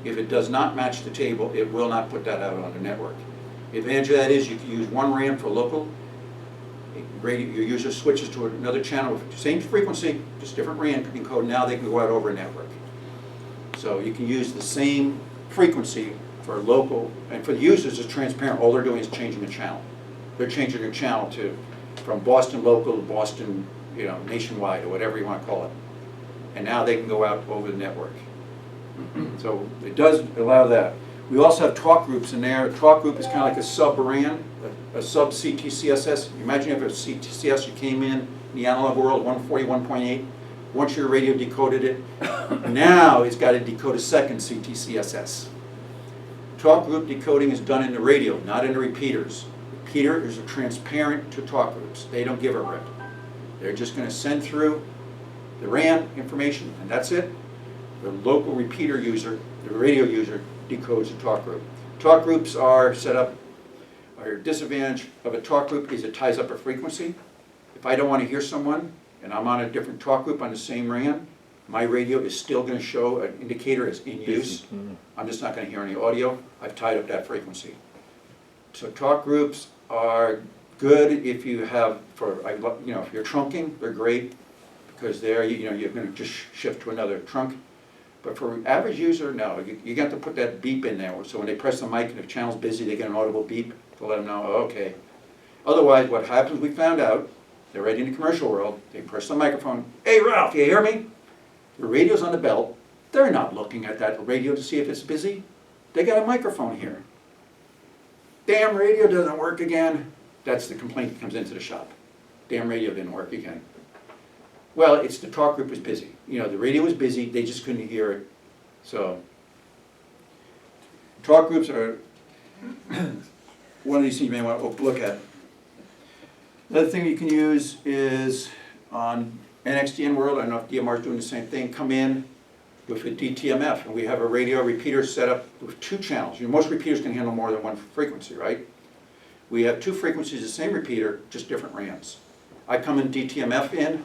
If it does not match the table, it will not put that out on the network. The advantage of that is you can use one RAM for local. Radio, your user switches to another channel with the same frequency, just different RAM encode. Now they can go out over a network. So you can use the same frequency for local, and for the users it's transparent. All they're doing is changing the channel. They're changing their channel from Boston local to Boston, nationwide, or whatever you want to call it. And now they can go out over the network. So it does allow that. We also have talk groups in there. A talk group is kind of like a sub-RAN, a sub-CTCSS. Imagine if a CTCS, you came in the analog world, 141.8. Once your radio decoded it, now it's got to decode a second CTCSS. Talk group decoding is done in the radio, not in the repeaters. Repeaters are transparent to talk groups. They don't give a rip. They're just going to send through the RAN information, and that's it. The local repeater user, the radio user, decodes a talk group. Talk groups are set up, our disadvantage of a talk group is it ties up a frequency. If I don't want to hear someone, and I'm on a different talk group on the same RAN, my radio is still going to show an indicator as in use. I'm just not going to hear any audio. I've tied up that frequency. So talk groups are good if you have, if you're trunking, they're great because there, you're going to just shift to another trunk. But for average user, no, you got to put that beep in there. So when they press the mic and if the channel's busy, they get an audible beep to let them know, oh, okay. Otherwise, what happens, we found out, they're right in the commercial world, they press the microphone, hey Ralph, you hear me? The radio's on the belt. They're not looking at that radio to see if it's busy. They got a microphone here. Damn radio doesn't work again. That's the complaint that comes into the shop. Damn radio didn't work again. Well, it's the talk group was busy. The radio was busy, they just couldn't hear it. So, talk groups are one of these things you may want to look at. Another thing you can use is on NXDN world, I don't know if DMR is doing the same thing, come in with a DTMF, and we have a radio repeater set up with 2 channels. Most repeaters can handle more than one frequency, right? We have 2 frequencies, the same repeater, just different RANs. I come in DTMF in,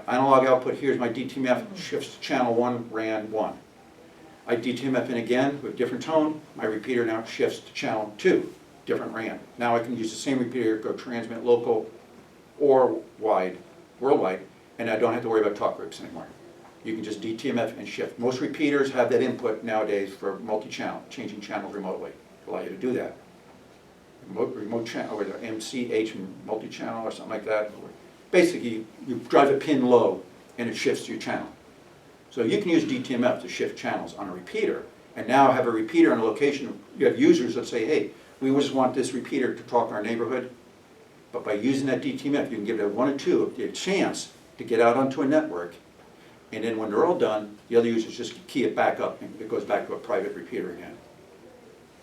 analog output, here's my DTMF, shifts to channel 1, RAN 1. I DTMF in again with different tone, my repeater now shifts to channel 2, different RAN. Now I can use the same repeater, go transmit local or worldwide, and I don't have to worry about talk groups anymore. You can just DTMF and shift. Most repeaters have that input nowadays for multi-channel, changing channels remotely. Allow you to do that. Remote channel, or the MCH multi-channel or something like that. Basically, you drive a pin low and it shifts to your channel. So you can use DTMF to shift channels on a repeater, and now have a repeater on a location. You have users that say, hey, we just want this repeater to talk in our neighborhood, but by using that DTMF, you can give it 1 or 2 a chance to get out onto a network, and then when they're all done, the other users just key it back up and it goes back to a private repeater again,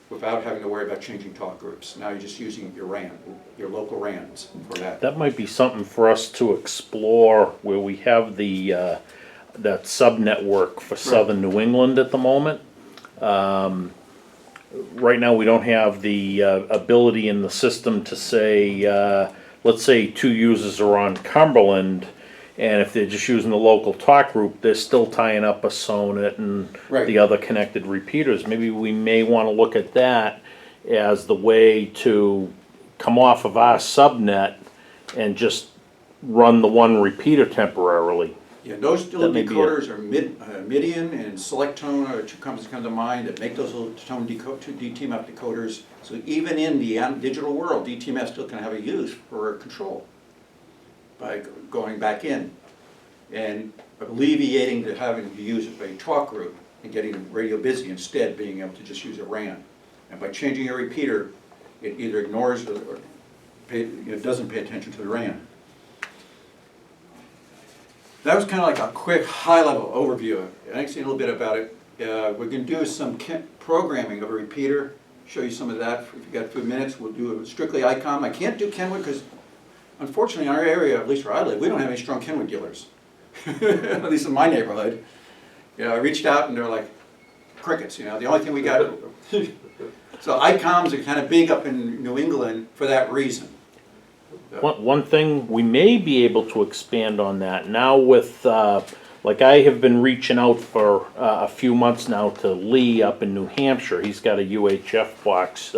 without having to worry about changing talk groups. Now you're just using your RAN, your local RANs for that. That might be something for us to explore, where we have the that sub-network for southern New England at the moment. Right now we don't have the ability in the system to say, let's say 2 users are on Cumberland, and if they're just using the local talk group, they're still tying up a Sonet and the other connected repeaters. Maybe we may want to look at that as the way to come off of our subnet and just run the one repeater temporarily. Yeah, those little decoders are Midian and Select Tone are 2 companies that come to mind that make those little tone DTMF decoders. So even in the digital world, DTMF still can have a use for control by going back in and alleviating the having to use a talk group and getting the radio busy, instead being able to just use a RAN. And by changing your repeater, it either ignores or doesn't pay attention to the RAN. That was kind of like a quick high-level overview. I can say a little bit about it. We're going to do some programming of a repeater, show you some of that. If you've got a few minutes, we'll do it strictly ICOM. I can't do Kenwood because, unfortunately, in our area, at least where I live, we don't have any strong Kenwood dealers. At least in my neighborhood. I reached out and they're like crickets, the only thing we got. So ICOMs are kind of big up in New England for that reason. One thing, we may be able to expand on that now with like I have been reaching out for a few months now to Lee up in New Hampshire. He's got a UHF box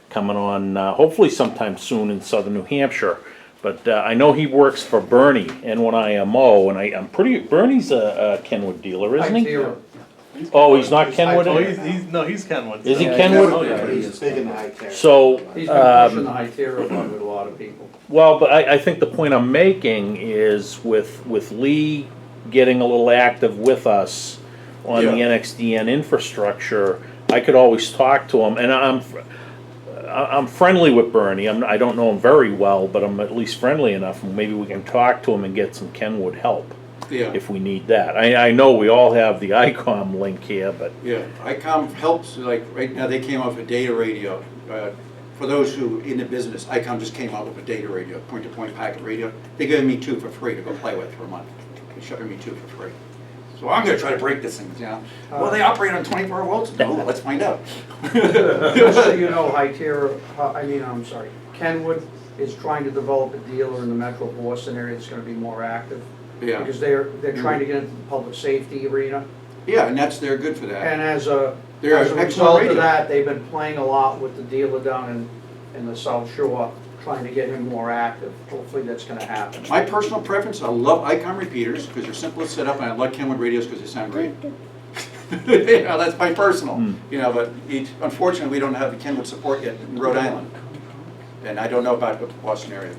coming on hopefully sometime soon in southern New Hampshire. But I know he works for Bernie, N1IMO, and I'm pretty, Bernie's a Kenwood dealer, isn't he? Oh, he's not Kenwood? Oh, he's Kenwood. Is he so- Kenwood? Oh, yeah, he's big in the high tech. So, He's been pushing the high tier with a lot of people. well, but I think the point I'm making is with Lee getting a little active with us on the Yeah. NXDN infrastructure, I could always talk to him, and I'm friendly with Bernie. I don't know him very well, but I'm at least friendly enough. Maybe we can talk to him and get some Kenwood help Yeah, if we need that. I know we all have the ICOM link here, but yeah, ICOM helps, like, right now, they came out with a data radio. For those who in the business, ICOM just came out with a data radio, point-to-point packet radio. They gave me 2 for free to go play with for a month. They're shipping me 2 for free. So I'm gonna try to break this thing, you know? Well, they operate on 24 volts? No, let's find out. Just so you know, Kenwood is trying to develop a dealer in the Metro Boston area that's gonna be more active. Yeah, Because they're trying to get into the public safety arena. yeah, and they're good for that. And as a They're As a excellent result radio. of that, they've been playing a lot with the dealer down in the South Shore, trying to get him more active. Hopefully that's gonna happen. My personal preference, I love ICOM repeaters because they're simple to set up, and I like Kenwood radios because they sound great. You know, that's my personal, you know, but unfortunately, we don't have the Kenwood support yet in Rhode Island. And I don't know about the Boston area.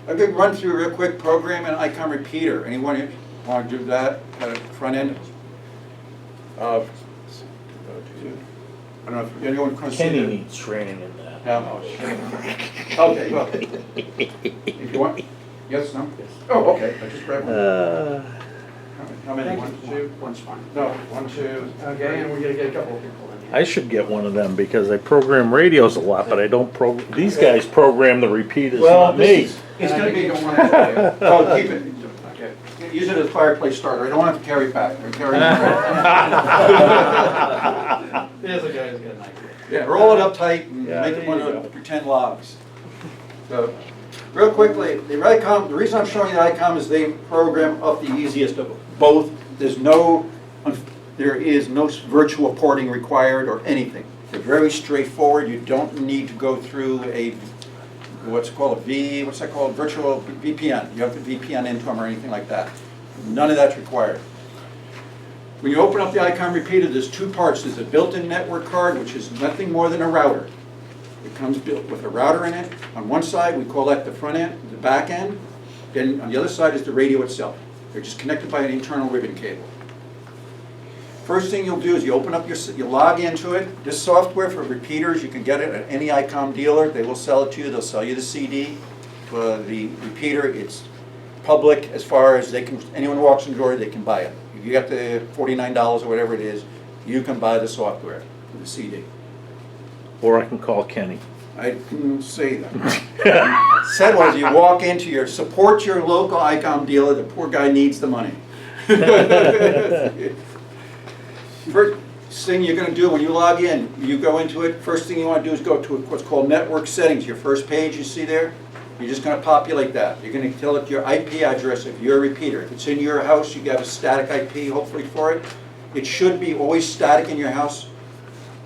I'm gonna run through real quick program and ICOM repeater. Anyone want to do that at the front end? I don't know if anyone can see Kenny that. needs training in that. Okay, well, if you want, yes, no? Oh, okay, I just grabbed one. How many, Thank one, you. two? One's fine. No, 1, 2. Okay, and we're gonna get a couple of people in here. I should get one of them because I program radios a lot, but I don't these guys program the repeaters, not me. It's gonna be, oh, keep it, okay. Use it as a fireplace starter, I don't want to carry it back. Or carry it around. There's a guy who's got an idea. Yeah, roll it up tight and Yeah, make there it one you of go. the pretend logs. So, real quickly, the ICOM, the reason I'm showing you the ICOM is they program up the easiest of both. There is no virtual porting required or anything. They're very straightforward. You don't need to go through what's that called? Virtual VPN. You have to VPN into them or anything like that. None of that's required. When you open up the ICOM repeater, there's 2 parts. There's a built-in network card, which is nothing more than a router. It comes built with a router in it. On one side, we call that the front end, the back end. Then on the other side is the radio itself. They're just connected by an internal ribbon cable. First thing you'll do is you open up you log into it. This software for repeaters, you can get it at any ICOM dealer. They will sell it to you. They'll sell you the CD. For the repeater, it's public as far as anyone who walks in the door, they can buy it. If you got the $49 or whatever it is, you can buy the software, the CD. Or I can call Kenny. I didn't say that. Said was you walk into support your local ICOM dealer, the poor guy needs the money. First thing you're going to do when you log in, you go into it, first thing you want to do is go to what's called network settings, your first page you see there. You're just going to populate that. You're going to tell it your IP address of your repeater. If it's in your house, you have a static IP hopefully for it. It should be always static in your house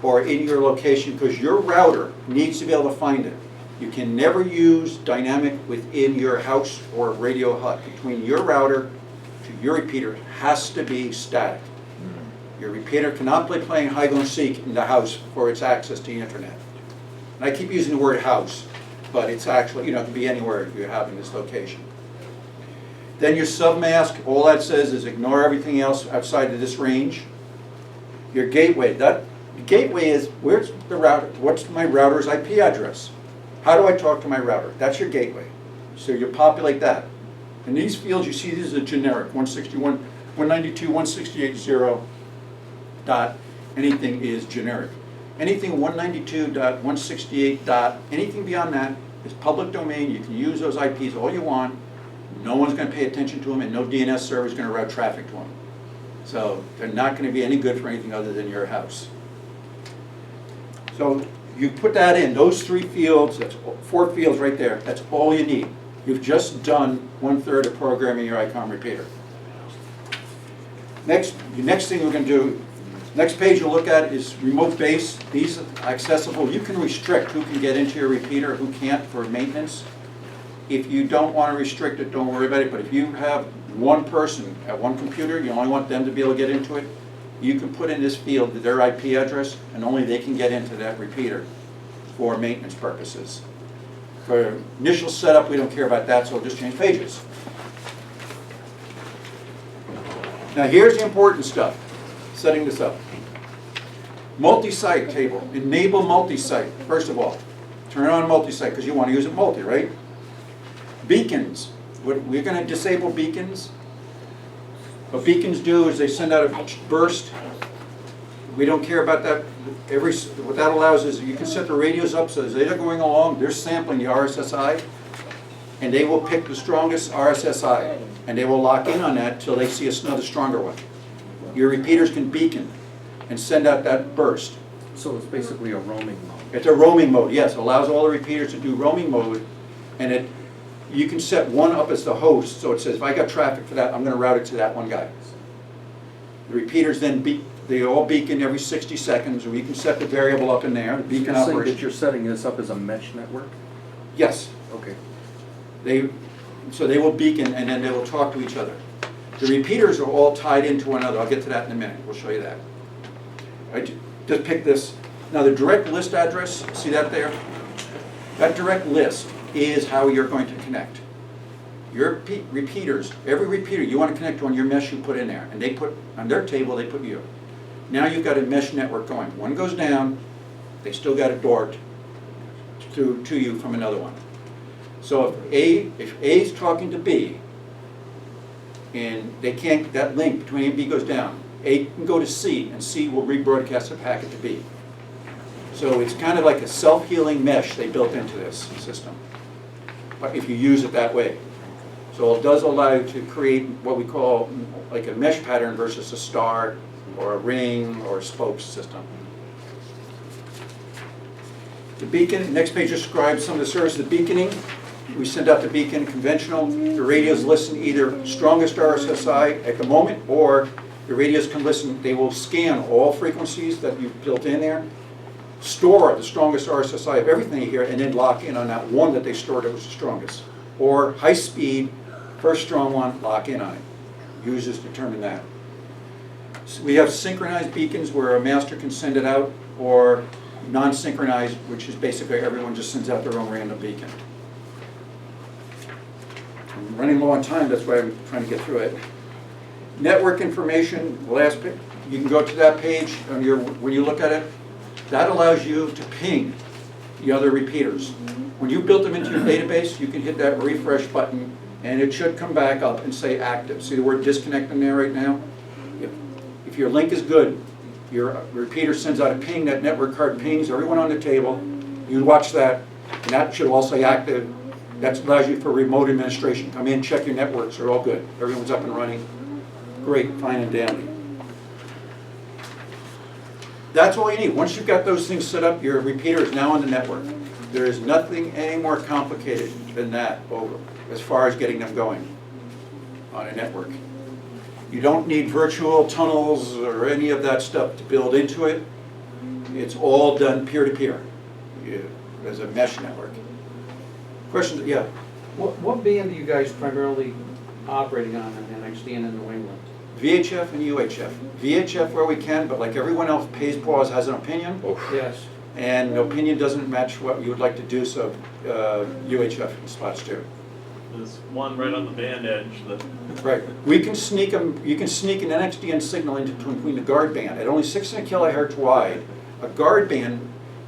or in your location because your router needs to be able to find it. You can never use dynamic within your house or radio hut. Between your router to your repeater, it has to be static. Your repeater cannot be playing hide and seek in the house for its access to the internet. And I keep using the word house, but it's actually, it can be anywhere you're having this location. Then your submask, all that says is ignore everything else outside of this range. Your gateway, the gateway is, where's the router? What's my router's IP address? How do I talk to my router? That's your gateway. So you populate that. In these fields, you see these are generic, 161, 192, 168.0. Dot, anything is generic. Anything 192.168. Anything beyond that is public domain. You can use those IPs all you want. No one's going to pay attention to them, and no DNS server is going to route traffic to them. So they're not going to be any good for anything other than your house. So you put that in, those 3 fields, that's 4 fields right there, that's all you need. You've just done 1/3 of programming your ICOM repeater. The next thing we're gonna do, next page you'll look at is remote base. These are accessible. You can restrict who can get into your repeater, who can't for maintenance. If you don't want to restrict it, don't worry about it, but if you have one person at one computer, you only want them to be able to get into it, you can put in this field their IP address, and only they can get into that repeater for maintenance purposes. For initial setup, we don't care about that, so we'll just change pages. Now here's the important stuff, setting this up. Multi-site table, enable multi-site, first of all. Turn on multi-site, because you want to use it multi, right? Beacons, we're going to disable beacons. What beacons do is they send out a burst. We don't care about that. What that allows is you can set the radios up so as they're going along, they're sampling the RSSI, and they will pick the strongest RSSI, and they will lock in on that till they see another stronger one. Your repeaters can beacon and send out that burst. So it's basically a roaming mode. It's a roaming mode, yes. It allows all the repeaters to do roaming mode, and you can set one up as the host, so it says if I got traffic for that, I'm going to route it to that one guy. The repeaters then they all beacon every 60 seconds, or you can set the variable up in there, the beacon You're saying that operation. you're setting this up as a mesh network? Yes, Okay. so they will beacon and then they will talk to each other. The repeaters are all tied into one another. I'll get to that in a minute. We'll show you that. Just pick this. Now the direct list address, see that there? That direct list is how you're going to connect. Your repeaters, every repeater you want to connect to on your mesh you put in there, and they put, on their table they put you. Now you've got a mesh network going. One goes down, they still got a dart to you from another one. So if A is talking to B, and they can't, that link between A and B goes down, A can go to C, and C will rebroadcast the packet to B. So it's kind of like a self-healing mesh they built into this system, but if you use it that way. So it does allow you to create what we call like a mesh pattern versus a star or a ring or a spokes system. The beacon, next page describes some of the services of beaconing. We send out the beacon conventional. The radios listen either strongest RSSI at the moment, or the radios can listen, they will scan all frequencies that you've built in there, store the strongest RSSI of everything you hear, and then lock in on that one that they stored that was the strongest. Or high speed, first strong one, lock in on it. Users determine that. So we have synchronized beacons where a master can send it out, or non-synchronized, which is basically everyone just sends out their own random beacon. I'm running low on time, that's why I'm trying to get through it. Network information, the last page, you can go to that page on when you look at it. That allows you to ping the other repeaters. When you built them into your database, you can hit that refresh button and it should come back up and say active. See the word disconnect in there right now? If your link is good, your repeater sends out a ping, that network card pings everyone on the table. You watch that, and that should all say active. That allows you for remote administration. Come in, check your networks, they're all good. Everyone's up and running. Great, fine and dandy. That's all you need. Once you've got those things set up, your repeater is now on the network. There is nothing any more complicated than that as far as getting them going on a network. You don't need virtual tunnels or any of that stuff to build into it. It's all done peer-to-peer as a mesh network. Questions? Yeah? What band are you guys primarily operating on in NXDN in New England? VHF and UHF. VHF where we can, but like everyone else, pays pause, has an opinion. Yes. And the opinion doesn't match what you would like to do, so UHF in spots too. There's one right on the band edge that. Right. We can sneak them. You can sneak an NXDN signal into between the guard band at only 600 kilohertz wide. A guard band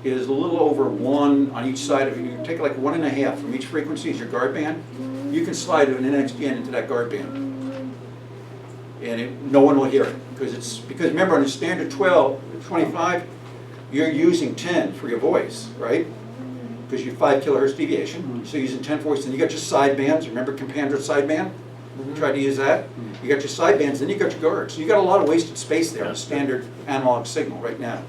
is a little over 1 on each side of it. You take like 1.5 from each frequency as your guard band. You can slide an NXDN into that guard band, and no one will hear it because remember on a standard 25, you're using 10 for your voice, right? Because you're 5 kilohertz deviation, so you're using 10 voice, and you got your sidebands. Remember Compandra sideband? Try to use that. You got your sidebands, then you got your guards. So you got a lot of wasted space there on a standard analog signal right now.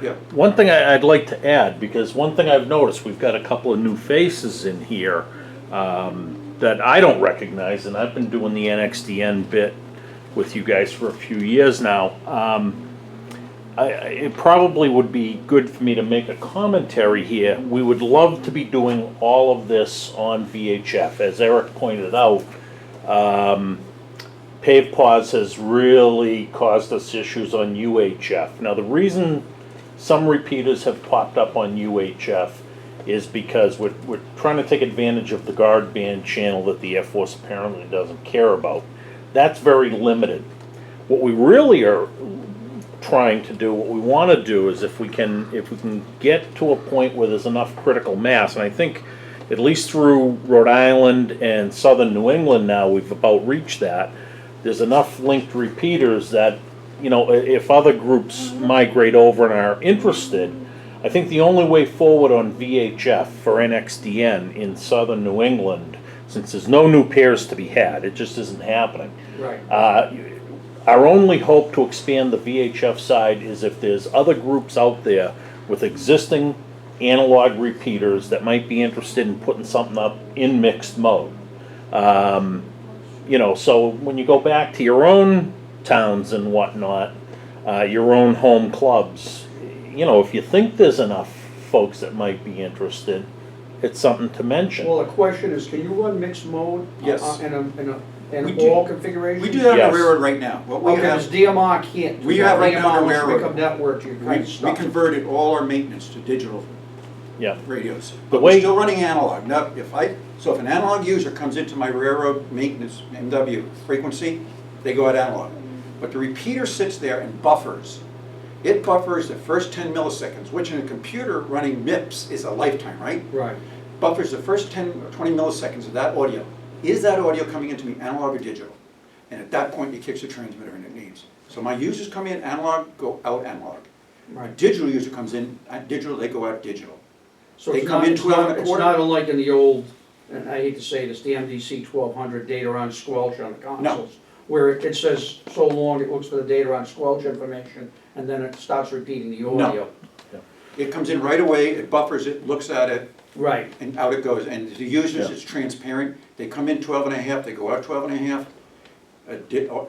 Yeah. One thing I'd like to add, because one thing I've noticed, we've got a couple of new faces in here that I don't recognize, and I've been doing the NXDN bit with you guys for a few years now. It probably would be good for me to make a commentary here. We would love to be doing all of this on VHF. As Eric pointed out, Pave Pause has really caused us issues on UHF. Now, the reason some repeaters have popped up on UHF is because we're trying to take advantage of the guard band channel that the Air Force apparently doesn't care about. That's very limited. What we really are trying to do, what we want to do, is if we can get to a point where there's enough critical mass, and I think at least through Rhode Island and southern New England now we've about reached that. There's enough linked repeaters that, you know, if other groups migrate over and are interested, I think the only way forward on VHF for NXDN in southern New England, since there's no new pairs to be had, it just isn't happening. Right. Our only hope to expand the VHF side is if there's other groups out there with existing analog repeaters that might be interested in putting something up in mixed mode. You know, so when you go back to your own towns and whatnot, your own home clubs, you know, if you think there's enough folks that might be interested, it's something to mention. Well, the question is, can you run mixed mode? Yes. In We do. all configurations? We do that on Yes. the railroad right now. What we Okay, have, because DMR can't do we that. have right now on the DMR, once you railroad. become networked, you're kind of we stuck. converted all our maintenance to digital Yeah. radios. The But way- we're still running analog. Now, if an analog user comes into my railroad maintenance MW frequency, they go at analog. But the repeater sits there and buffers. It buffers the first 10 milliseconds, which in a computer running MIPS is a lifetime, right? Right. Buffers the first 10 or 20 milliseconds of that audio. Is that audio coming into me analog or digital? And at that point, it kicks the transmitter and it needs. So my users come in analog, go out analog. A Right. digital user comes in digital, they go out digital. So They it's come not, in it's 12 not, and a it's quarter? not unlike in the old, and I hate to say this, the MDC 1200 data on squelch on the consoles. Where it says so long, it looks for the data on squelch information, and then it starts repeating the audio. It comes in right away, it buffers it, looks at it, Right. and out it goes. And the users, Yeah. it's transparent. They come in 12 and a half, they go out 12 and a half.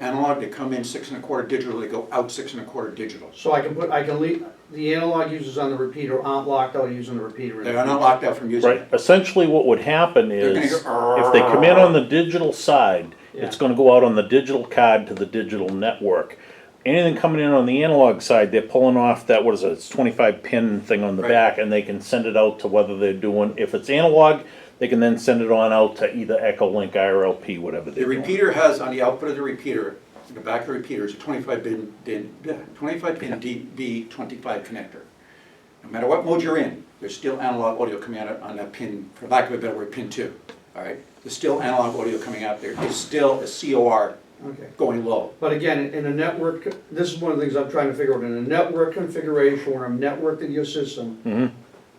Analog, they come in 6 1/4 digital, they go out 6 1/4 digital. So I can leave, the analog users on the repeater aren't locked out using the repeater. in They the are not future. locked out from using Right, it. essentially what would happen They're gonna is, go, if they come in on the digital side, Yeah. it's gonna go out on the digital card to the digital network. Anything coming in on the analog side, they're pulling off that, what is it, it's 25 pin thing on the Right. back, and they can send it out to whether they're doing, if it's analog, they can then send it on out to either Echolink, IRLP, whatever The they're doing. repeater has, on the output of the repeater, in the back of the repeater is a 25 pin DB25 connector. No matter what mode you're in, there's still analog audio coming out on that pin, for lack of a better word, pin 2. All right? There's still analog audio coming out there. There's still a COR Okay. going low. But again, in a network, this is one of the things I'm trying to figure out, in a network configuration where I'm networked in your system, Mhm.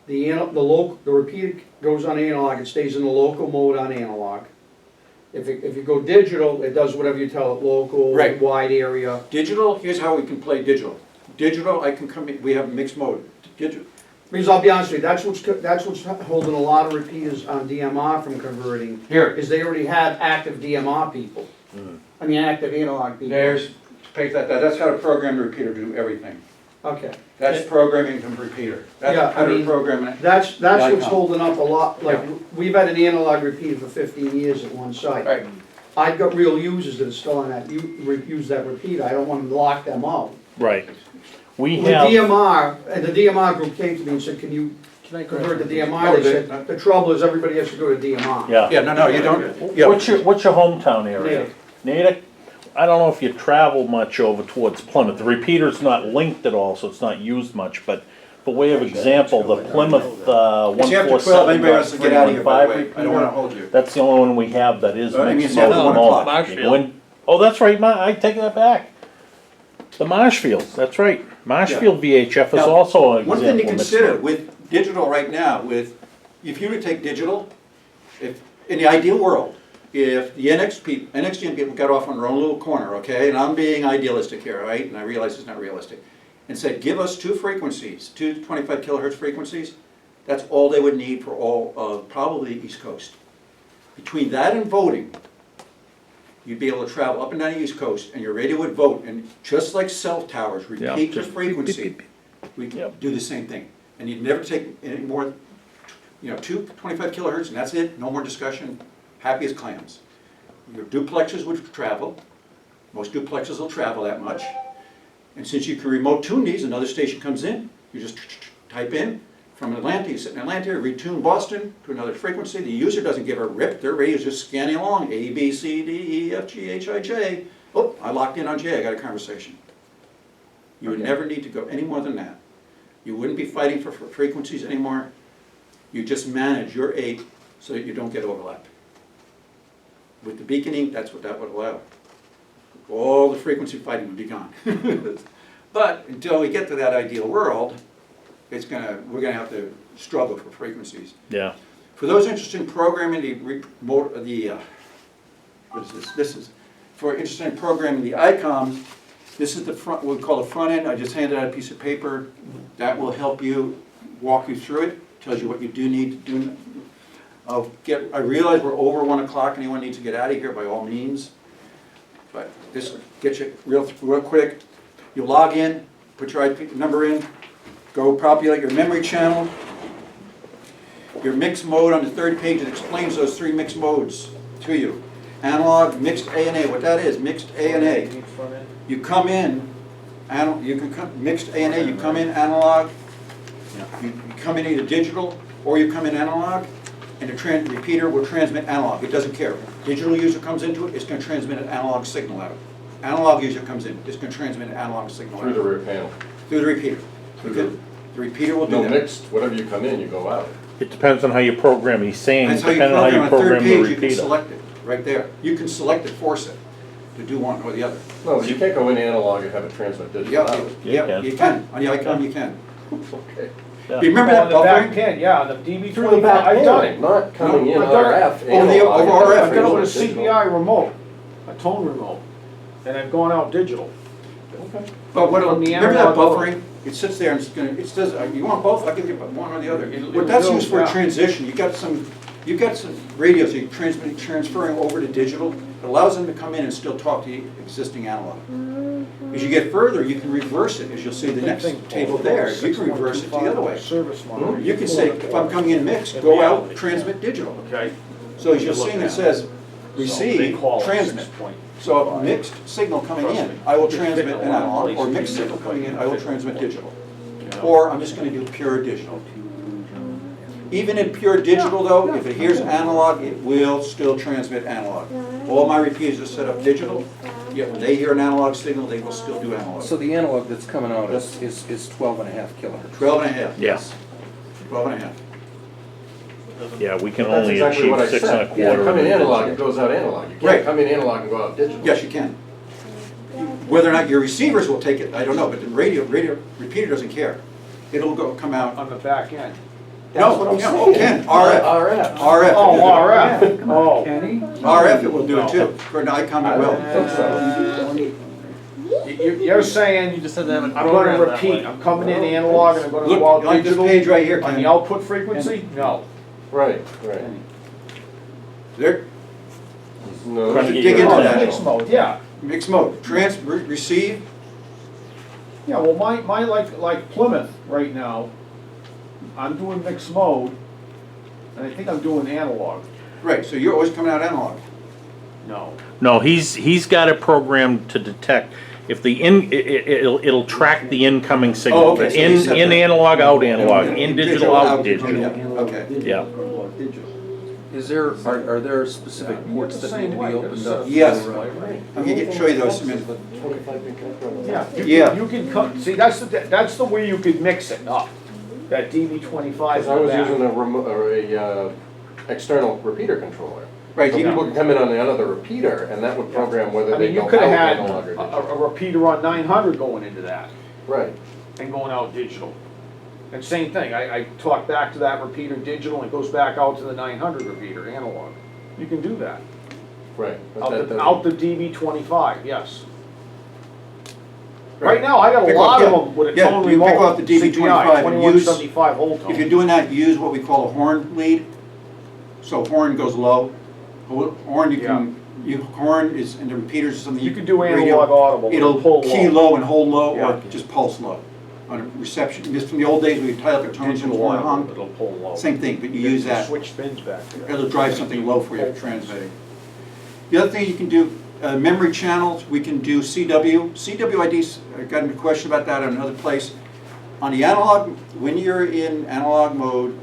the repeater goes on analog, it stays in the local mode on analog. If you go digital, it does whatever you tell it, local, Right. wide area. Digital, here's how we can play digital. Digital, I can come in, we have mixed mode. Digital, Because I'll be honest with you, that's what's holding a lot of repeaters on DMR from converting, here, is they already have active DMR people. I mean, active analog people. that's how to program the repeater to do everything. Okay. That's programming the repeater. That's Yeah, I how to mean, program it. That's Yeah, what's I know. holding up a lot, like, Yeah. we've had an analog repeater for 15 years at one site. Right. I've got real users that are still on that, use that repeater, I don't want to lock them out. Right. We The have, DMR, and the DMR group came to me and said, can you convert to DMR? No, They said, the trouble is everybody has to go to DMR. yeah. Yeah, no, you don't, yeah. What's your hometown area? Natick. Natick? I don't know if you travel much over towards Plymouth. The repeater's not linked at all, so it's not used much, but for way of example, the Plymouth, It's after 12, anybody wants to get out of here, by the way, I don't wanna hold you. That's the only one we have that is I mean, mixed it's after mode 1 at the o'clock. moment. You go Marshfield. in- Oh, that's right, I take that back. The Marshfield, that's right. Marshfield VHF is Now, also an example. One thing to of mixed consider mode. with digital right now, if you were to take digital, if, in the ideal world, if the NXDN people got off on their own little corner, okay, and I'm being idealistic here, right, and I realize it's not realistic, and said, give us 2 frequencies, 2 25 kilohertz frequencies, that's all they would need for all of probably the East Coast. Between that and voting, you'd be able to travel up and down the East Coast, and your radio would vote, and just like cell towers, Yeah, repeat the just frequency, we Yep. do the same thing. And you'd never take any more, 25 kilohertz, and that's it, no more discussion, happy as clams. Your duplexes would travel, most duplexes will travel that much, and since you can remote tune these, another station comes in, you just type in, from Atlanta, you sit in Atlanta, retune Boston to another frequency, the user doesn't give a rip, their radio's just scanning along, A, B, C, D, E, F, G, H, I, J. Oh, I locked in on J, I got a conversation. You would never need to go any more than that. You wouldn't be fighting for frequencies anymore. You just manage your 8 so that you don't get overlap. With the beaconing, that's what that would allow. All the frequency fighting would be gone. But until we get to that ideal world, we're gonna have to struggle for frequencies. Yeah. For those interested in programming what is this? This is, for interested in programming the ICOMs, this is the front, what we call the front end. I just handed out a piece of paper. That will help you, walk you through it, tells you what you do need to do. I realize we're over 1 o'clock, anyone needs to get out of here by all means. But this will get you real quick. You log in, put your IP number in, go populate your memory channel. Your mix mode on the third page, it explains those 3 mix modes to you. Analog, mixed A and A, what that is, mixed A and A. You come in, mixed A and A, you come in analog, you come in either digital or you come in analog, and the repeater will transmit analog, it doesn't care. Digital user comes into it, it's going to transmit an analog signal out. Analog user comes in, it's going to transmit an analog signal out. Through the rear panel. Through the repeater. Through The repeater will do No that. mixed, whatever you come in, you go out. It depends on how you program. He's saying, That's how you depending on how you program. On the program third the page, you can repeater. select it, right there. You can select it, force it, to do one or the other. No, you can't go in analog and have it transmit digital out. Yeah, you can. On the icon, you can. Okay. Yeah. Do you remember that On the back buffering? pin, yeah, on the DB Through the 25, back I've done panel, it. not coming in I've done it. RF. Over the- analog. over RF, I've done it with a Digital. CPI remote, a tone remote, and I've gone out digital. Okay. But what, From the remember that analog buffering? It sits there and it's gonna, it says, you want both? I can give one or the other. It What that's will, used for a yeah. transition. You got some radios that you're transferring over to digital. It allows them to come in and still talk to the existing analog. As you get further, you can reverse it, as you'll see the next table there. You can reverse it the other way. Service monitor. You can say, if I'm coming in mixed, go out, transmit digital. Okay. So as you'll see, it says, receive, transmit. So a mixed signal coming in, I will transmit an analog, or mixed signal coming in, I will transmit digital. Or I'm just gonna do pure digital. Even in pure digital though, if it hears analog, it will still transmit analog. All my repeaters are set up digital, yet when they hear an analog signal, they will still do analog. So the analog that's coming out is 12 and a half kilohertz. 12 and a half, Yes. 12 and a half. Yeah, we can That's only exactly achieve what I 6 said. and a Yeah, quarter. come in in analog, it digital. goes out analog. You Right. can't come in analog and go out digital. Yes, you can. Whether or not your receivers will take it, I don't know, but the radio repeater doesn't care. It'll come out. On the back end. No, what I'm yeah, saying. Ken, RF. RF. RF. Oh, RF, oh. RF, it will do it too. For an ICOM, it will. think so. You're saying, You just had to have it I'm gonna programmed that repeat, way. I'm coming in analog and I'm gonna Look, go out like this digital page right here, on the Ken. output frequency? No. Right, right. There, No. Trying to get dig your into Oh, that. mixed mode, yeah. mixed mode, receive, Yeah, well, my like Plymouth right now, I'm doing mixed mode, and I think I'm doing analog. right, so you're always coming out analog. No. No, he's got it programmed to detect if the it'll track the incoming signal. Oh, okay, so you set In that. analog, out analog, in digital, out digital. Yeah, okay. Yeah. Are there specific ports that need to be opened up? Yes. for, I'm gonna show you those in a minute. Yeah. Yeah. You can come, see, that's the way you could mix it up, that DB25 Because I was using a remote, or a external repeater controller. Right, So you people can, can come in on another repeater, and that would program whether I they mean, go you out could have had analog or digital. a repeater on 900 going into that, Right. and going out digital. And same thing, I talk back to that repeater digital, and it goes back out to the 900 repeater analog. You can do that. Right. But Out that the, out doesn't- the DB25, yes. Right now, I got a Pick lot off- of them with a yeah, tone you remote. pick off the DB25 and use- 2175 whole tone. if you're doing that, use what we call a horn lead. So horn goes low. Horn, you can you horn is, and the repeaters is something You you could do radio- analog audible. It'll pull key low and hold low, Yeah. or just pulse low. On a reception, just from the old days, we tie up a tone from Digital horn audible, hung, it'll pull low. same thing, but you use that. Switch spins back there. It'll drive something low for you transmitting. The other thing you can do, memory channels, we can do CW. CWIDs, I got a question about that in another place. On the analog, when you're in analog mode,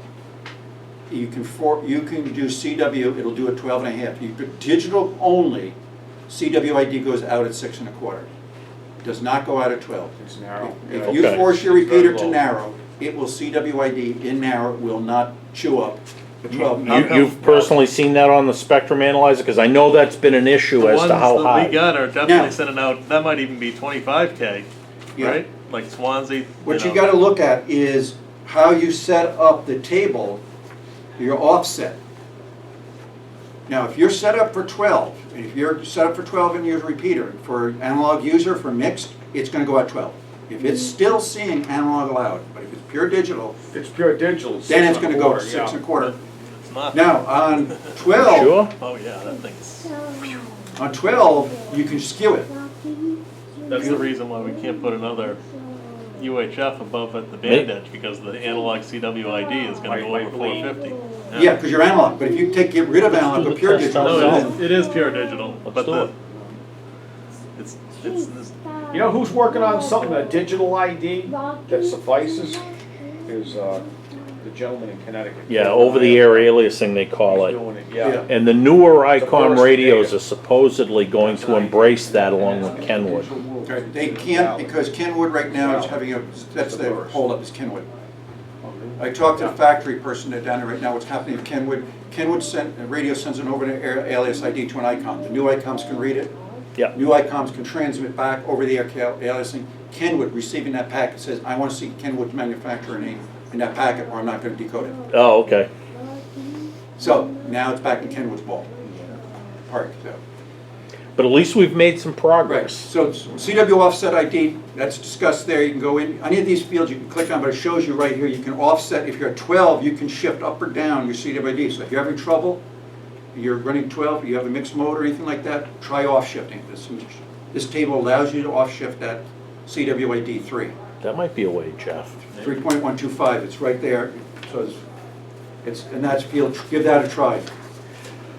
you can do CW, it'll do a 12.5. You do digital only, CWID goes out at 6 1/4. Does not go out at 12. It's narrow. If you Okay. force your It's very repeater to low. narrow, it will CWID in narrow, will not chew up the 12. You've personally seen that on the spectrum analyzer? Because I know that's been an issue The as ones to how that high. we got are Yeah. definitely sending out, that might even be 25K, Yeah. right? Like Swansea. What you know. gotta look at is how you set up the table, your offset. Now, if you're set up for 12, and if you're set up for 12 in your repeater, for analog user, for mixed, it's gonna go at 12. If it's still seeing analog loud, but if it's pure digital, It's pure digital. then it's gonna go 6 6 1/4, 1/4. It's not. Now, on 12, Sure? Oh, yeah, that thing's, on 12, you can skew it. that's the reason why we can't put another UHF above at the band edge, because the analog CWID is gonna go over 450. Yeah, because you're analog, but if you get rid of analog, do but the pure test digital, No, outside. then it is pure digital, Let's but do the, it. it's You know who's working on something, a digital ID that suffices, is the gentleman in Connecticut. Yeah, over-the-air aliasing, they call He's it. doing it, Yeah. yeah. And the newer ICOM burst radios data. are supposedly going to embrace that along with Kenwood. okay, they can't, because Kenwood right now is having a, that's the holdup, is Kenwood. I talked to the factory person down there right now, what's happening at Kenwood. Kenwood radio sends an over-the-air alias ID to an ICOM. The new ICOMs can read it. Yeah. New ICOMs can transmit back over-the-air aliasing. Kenwood receiving that packet says, I want to see Kenwood's manufacturer name in that packet, or I'm not going to decode it. Oh, okay. So now it's back in Kenwood's ball park. So. But at least we've made some Right, progress. so it's CW offset ID, that's discussed there, you can go in, any of these fields you can click on, but it shows you right here, you can offset, if you're at 12, you can shift up or down your CWID. So if you're having trouble, you're running 12, you have a mixed mode or anything like that, try off shifting. This table allows you to off shift that CWID 3. That might be a way, Jeff. 3.125, it's right there, so and that's field, give that a try.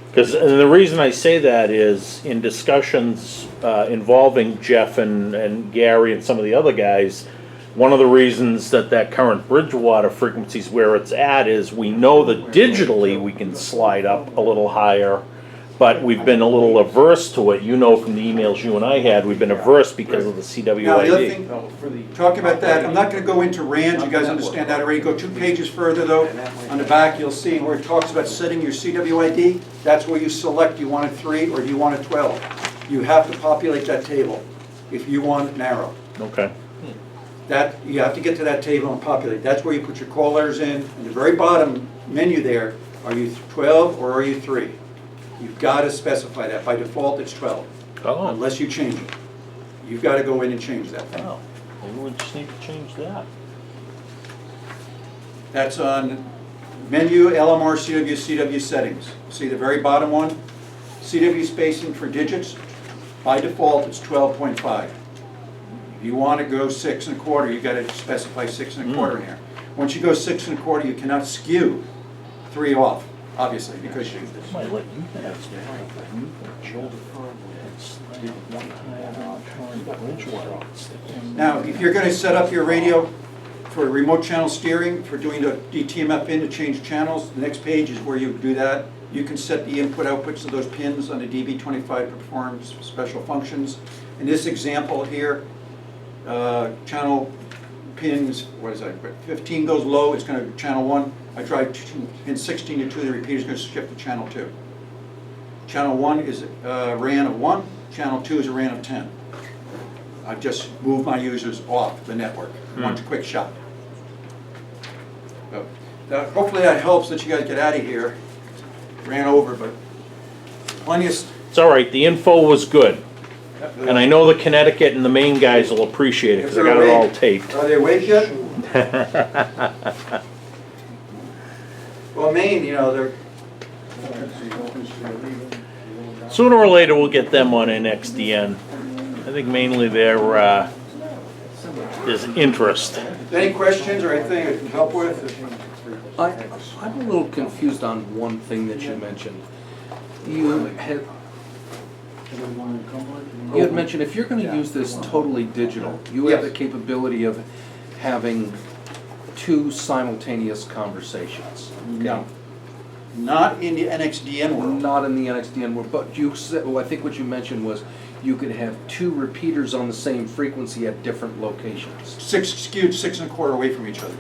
Because, and the reason I say that is, in discussions involving Jeff and Gary and some of the other guys, one of the reasons that current Bridgewater frequency's where it's at is we know that digitally we can slide up a little higher, but we've been a little averse to it. You know from the emails you and I had, we've been averse because of the Now, the other CWID. thing, No, for the. talking about that, I'm not gonna go into RANs, you guys understand that already. Go 2 pages further though. On the back, you'll see where it talks about setting your CWID. That's where you select, you want a 3 or do you want a 12. You have to populate that table if you want it narrow. Okay. That, you have to get to that table and populate. That's where you put your call letters in. In the very bottom menu there, are you 12 or are you 3? You've gotta specify that. By default, it's 12, Oh, unless you change it. You've gotta go in and change that thing. wow. Maybe we just need to change that. That's on menu, LMR, CW, CW settings. See the very bottom one? CW spacing for digits, by default, it's 12.5. If you want to go 6 1/4, you got to specify 6 1/4 in here. Once you go 6 1/4, you cannot skew 3 off, obviously, because you, Might let you guys now, if you're going to set up your radio for remote channel steering, for doing the DTMF in to change channels, the next page is where you do that. You can set the input outputs of those pins on the DB25 performs special functions. In this example here, channel pins, what is that, 15 goes low, it's going to channel 1. I drive pin 16 to 2, the repeater is going to shift to channel 2. Channel 1 is a RAN of 1, channel 2 is a RAN of 10. I've just moved my users off the network, one quick shot. So, hopefully that helps that you guys get out of here. Ran over, but plenty of, It's all right, the info was good. And I know the Connecticut and the Maine guys will appreciate it, because I got it all taped. Are they awake yet? Well, Maine, you know, they're, Sooner or later, we'll get them on NXDN. I think mainly there's interest. Any questions or anything I can help with? I'm a little confused on one thing that you mentioned. You had mentioned if you're gonna use this totally digital, you have the Yes. capability of having two simultaneous conversations. No. Not in the NXDN world. Not in the NXDN world, but you said, well, I think what you mentioned was you could have two repeaters on the same frequency at different locations. Skewed 6.25 away from each other.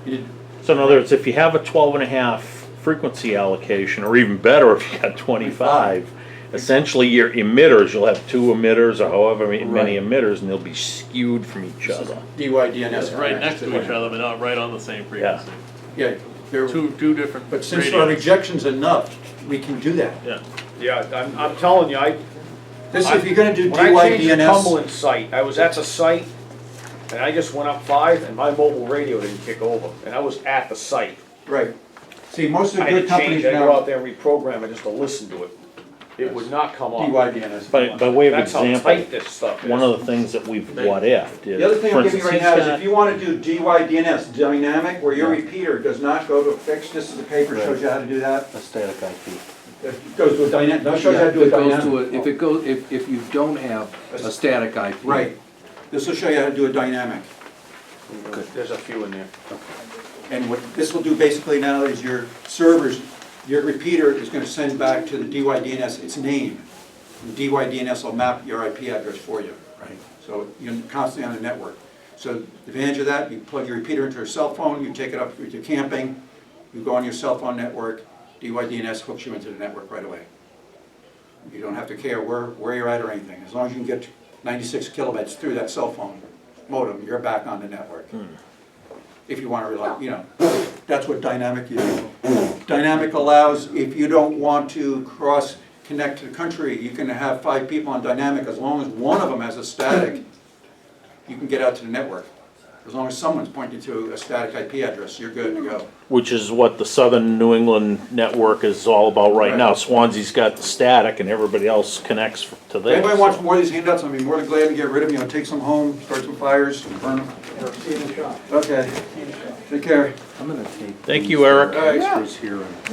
You did- So in other words, if you have a 12.5 frequency allocation, or even better if you got 25, essentially your emitters, you'll have two emitters or however many Right. emitters, and they'll be skewed from each other. DYDNS. It's right next to each other, but not right on the same frequency. Yeah, they're, Two different but since our radios. rejection's enough, we can do that. Yeah. Yeah, I'm telling you, This, if you're gonna do when I changed the DYDNS, Cumberland site, I was at the site, and I just went up 5, and my mobile radio didn't kick over, and I was at the site. right. See, most of I the had good to change companies it, I go out now, there and reprogram it just to listen to it. It would not come up. DYDNS. By way of That's how example, tight this stuff is. one of the things that we've what if'd is, The other thing for I'm giving you instance, right he's now is if got, you wanna do DYDNS, dynamic, where your repeater does not go to a fixed, this is the paper, shows you how to do that. A static IP. It goes to a dynamic, that shows you how to do a If it goes dynamic. to if it goes, if you don't have a static IP. Right, this will show you how to do a dynamic. There's a few in there. And what this will do basically now is your servers, your repeater is gonna send back to the DYDNS its name. And DYDNS will map your IP address for you. Right. So you're constantly on the network. So the advantage of that, you plug your repeater into your cell phone, you take it up if you're camping, you go on your cell phone network, DYDNS hooks you into the network right away. You don't have to care where you're at or anything. As long as you can get 96 kilobits through that cell phone modem, you're back on the network. If you want to rely, you know, that's what dynamic is. Dynamic allows, if you don't want to cross-connect to the country, you can have 5 people on dynamic, as long as one of them has a static, you can get out to the network. As long as someone's pointing to a static IP address, you're good to go. which is what the Southern New England network is all about right now. Swansea's got the static and everybody else connects to If theirs. anybody wants more of these handouts, I'd be more than glad to get rid of them, you know, take some home, start some fires, burn them. Okay, take care. I'm gonna take. Thank these you, Eric. All right. extras here and